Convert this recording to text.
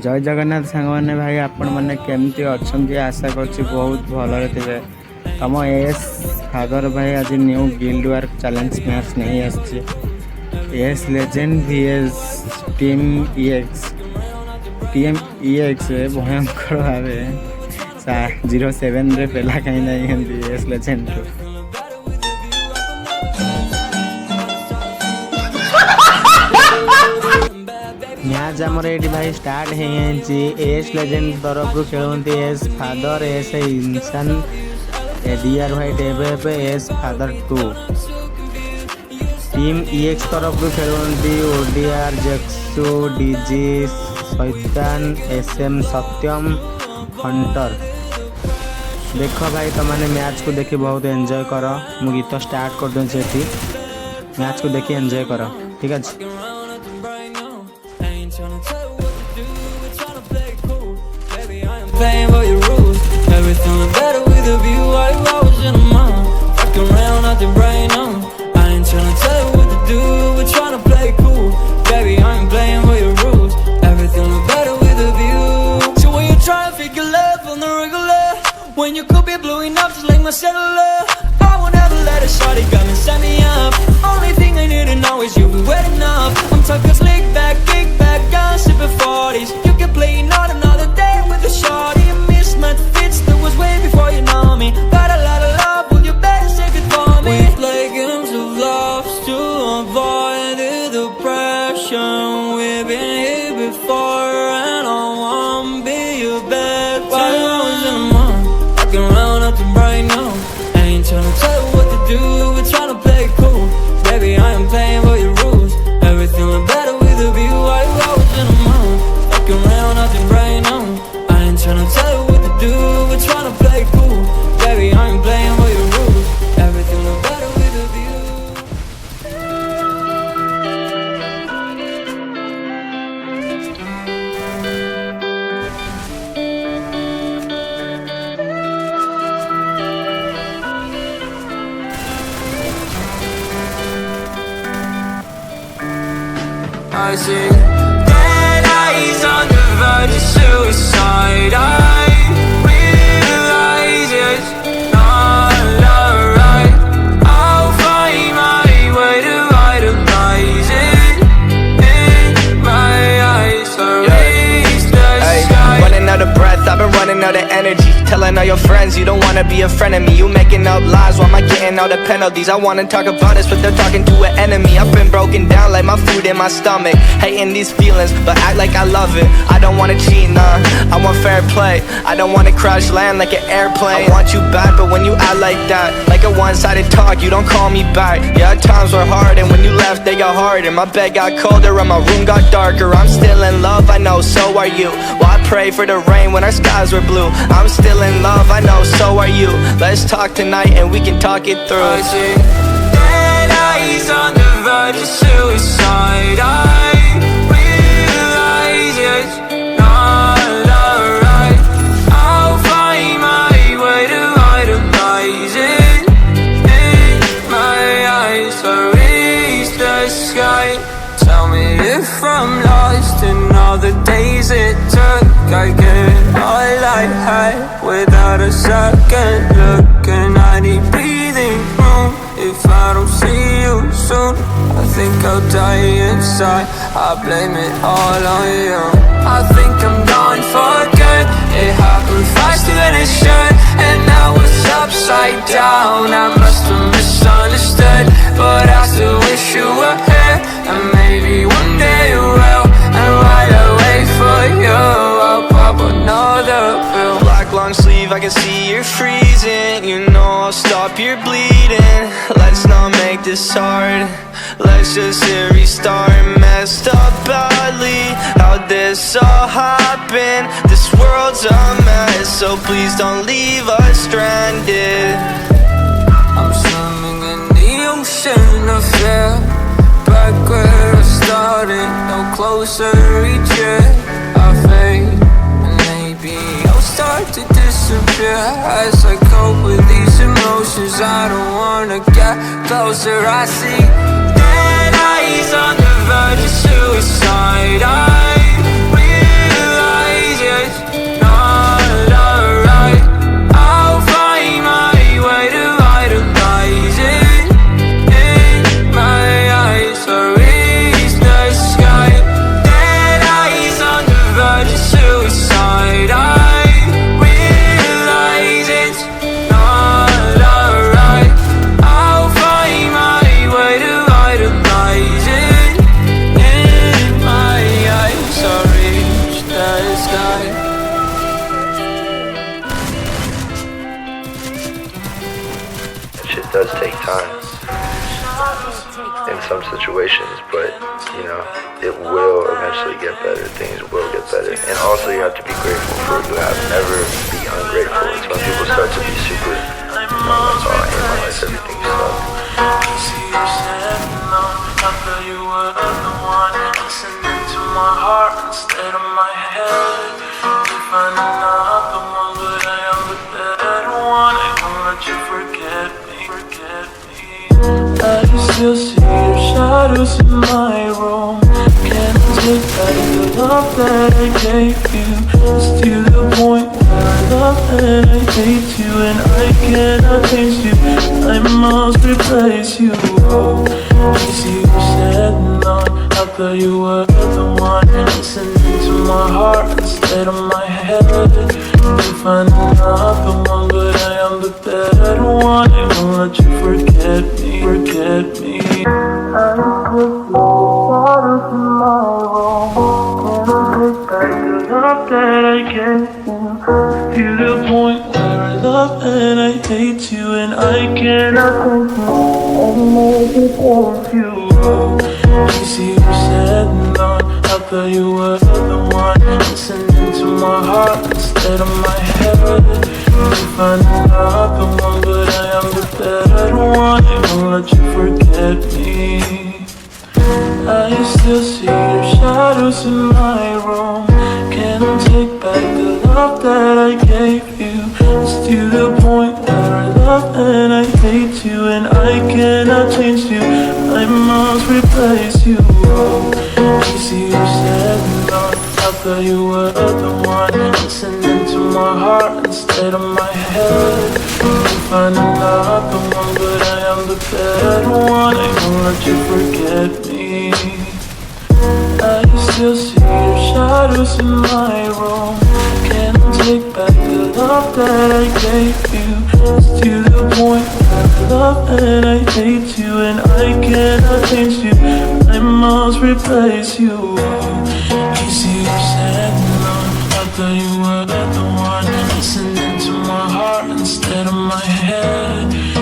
जय जगन्नाथ सांग मैंने भाई आपण मैंने केमती अच्छे आशा कर बहुत भलरे थे। तुम एस फादर भाई आज न्यू गिल्ड वार चैलेंज मैच नहीं आसची। S legend vs team EX भयंकर भाव 07 रे पेला कहीं नहीं एस लेजेंड मैच आमर ये भाई स्टार्ट है। एस लेजेंड तरफ खेलती एस फादर एस इंसान डीआर भाई डेबे एस फादर 2। टीम EX तरफ खेलती ओडीआर जक्सु डीजी शैतान SM सत्यम हंटर। देख भाई तुमने मैच को देखी बहुत एंजॉय कर। मु गीत स्टार्ट कर दूँ मैच को देखी एंजॉय कर ठीक है। Playing by your rules, everything look better with a view. While I was in a mall, fucking around, nothing right now. I ain't tryna tell you what to do, we're tryna play cool. Baby, I ain't playing by your rules, everything look better with a view. So when you try to figure love on the regular, when you could be blowing up just like my cellular, I won't ever let a shawty come and set me up. Only thing I need to know is you be wet enough. I'm talking slick back, kick back, I'm sipping 40s. You can play not another day with a shawty. A mismatch fits that was way before you know me. Got a lot of love, will you better save it for me? We play games of love to avoid the depression. We've been here before and I won't be your bed. While I was in the mall, walking around nothing right now. I ain't tryna tell you what to do, we're tryna play cool. Baby, I am playing by your rules, everything look better with a view. While I was in the mall, walking around nothing right now. I ain't tryna tell you what to do, we're tryna play cool. Baby, I ain't playing by your rules, everything look better with a view. I see red eyes on the verge of suicide. I realize it's not alright. I'll find my way to vitalize it in my eyes. So reach the sky. Running out of breath, I've been running out of energy. Telling all your friends you don't wanna be a friend of me. You making up lies, why am I getting all the penalties? I wanna talk about this, but they're talking to an enemy. I've been broken down like my food in my stomach. Hating these feelings, but act like I love it. I don't wanna cheat, nah, I want fair play. I don't wanna crash land like an airplane. I want you back, but when you act like that, like a one-sided talk, you don't call me back. Yeah, times were hard, and when you left, they got harder. My bed got colder, and my room got darker. I'm still in love, I know, so are you. Well, I pray for the rain when our skies were blue. I'm still in love, I know, so are you. Let's talk tonight and we can talk it through. I see red eyes on the verge of suicide. I realize it's not alright. I'll find my way to vitalize it in my eyes. So reach the sky. Tell me if I'm lost in all the days it took. I get all I had without a second look, and I need breathing room. If I don't see you soon, I think I'll die inside. I blame it all on you. I think I'm gone for good. It happened faster than it should, and now it's upside down. I must have misunderstood, but I still wish you were here, and maybe one day you will. And while I wait for you, I'll pop another pill. Black long sleeve, I can see you're freezing. You know I'll stop your bleeding. Let's not make this hard, let's just hit restart. Messed up badly, how'd this all happen? This world's a mess, so please don't leave us stranded. I'm swimming in the ocean of fear, back where I started, no closer reach it. I fade, and maybe I'll start to disappear as I cope with these emotions. I don't wanna get closer. I see red eyes on the verge of suicide. I realize get better. And also you have to be grateful for what you have. Never be ungrateful. It's when people start to be super, that's all I hate my life, everything sucks. See you standing on, I thought you were the one, listening to my heart instead of my head. If I'm not the one, but I am the better one, I won't let you forget me, forget me. I still see your shadows in my room. Can't take back the love that I gave you. It's to the point where I love and I hate you, and I cannot change you. I must replace you. You see you sitting on, I thought you were the one, listening to my heart instead of my head. If I'm not the one, but I am the better one, I won't let you forget me, forget me. I still see shadows in my room. Can't take back the love that I gave you. To the point where I love and I hate you, and I cannot take you. I never want you. You see you sitting on, I thought you were the one, listening to my heart instead of my head. If I'm not the one, but I am the better one, I won't let you forget me. I still see your shadows in my room. Can't take back the love that I gave you. It's to the point where I love and I hate you, and I cannot change you. I must replace you. You see you sitting on, I thought you were the one, listening to my heart instead of my head. If I'm not the one, but I am the better one, I won't let you forget me. I still see your shadows in my room. Can't take back the love that I gave you. It's to the point where I love and I hate you, and I cannot change you. I must replace you. You see you sitting on, I thought you were the one, listening to my heart instead of my head.